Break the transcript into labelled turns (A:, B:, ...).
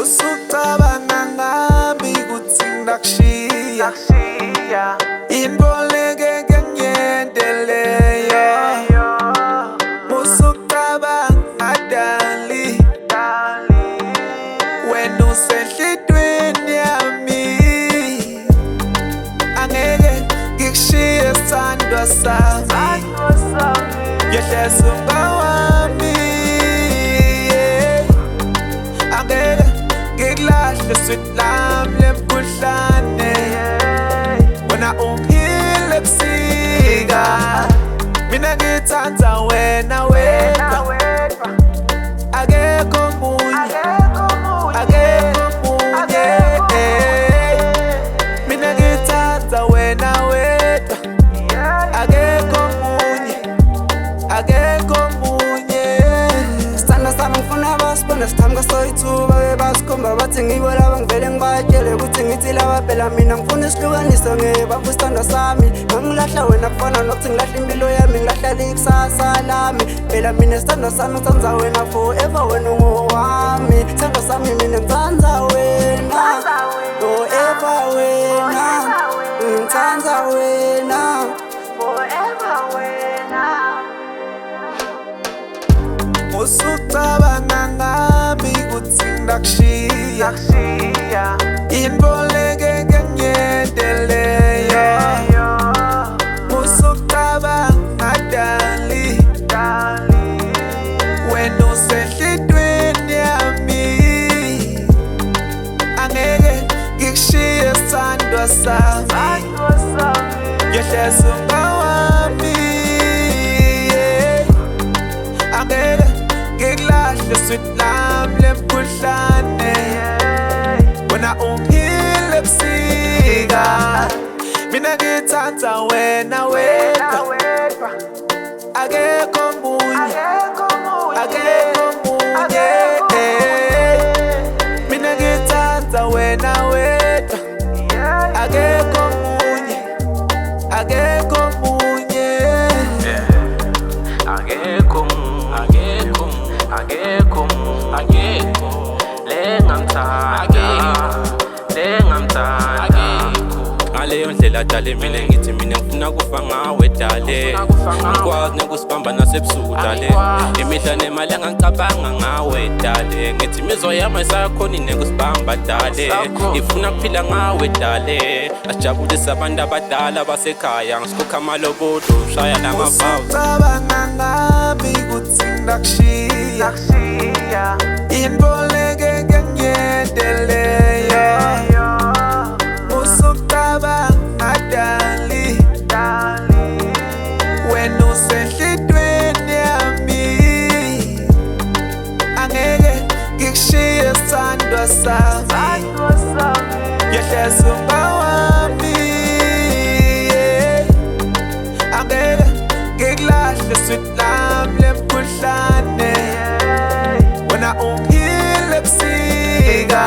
A: Usucabanga ngami kutsi ngidakushiya intfoleke ngiyendeleyo Usucabanga dali wena usenhlitweni yami angeke ngikushiye sithandwa sami yehlisa ungawami angeke ngikulahle sweet lami lemkhuhlane wena ungiphile ebusika mina ngithanda wena wedwa akekho omunye mina ngithanda wena wedwa akekho omunye
B: Sithanda sami ngifuna basibona sithamba soyithuba bebasikhomba bathi ngibo laba ngivele ngibatshele ukuthi ngithi laba phela mina ngifuna isihlukaniso ngebamba isithando sami ngangilahla wena kufana nokuthi ngilahla impilo yami ngilahla ikusasa lami phela mina isithando sami ngithanda wena forever wena ungowami isithando sami mina ngithanda wena forever wena ngithanda wena forever wena
A: Usucabanga ngami kutsi ngidakushiya intfoleke ngiyendeleyo Usucabanga dali wena usenhlitweni yami angeke ngikushiye sithandwa sami yehlisa ungawami angeke ngikulahle sweet lami lemkhuhlane wena ungiphile ebusika mina ngithanda wena wedwa akekho omunye mina ngithanda wena wedwa akekho omunye
C: akekho lengamthanda ngaleyo ndlela dale mina ngithi mina ngifuna kufa ngawe dale ngikwazi nokusibamba nasebusuku dale imihla nemalanga ngicabanga ngawe dale ngithi imizwa yami ayisakhoni nekusibamba dale ngifuna kuphila ngawe dale asijabulise abantu abadala basekhaya ngisikukha amalobolo ushaya namavawu
A: Usucabanga ngami kutsi ngidakushiya intfoleke ngiyendeleyo Usucabanga dali wena usenhlitweni yami angeke ngikushiye sithandwa sami yehlisa ungawami angeke ngikulahle sweet lami lemkhuhlane wena ungiphile ebusika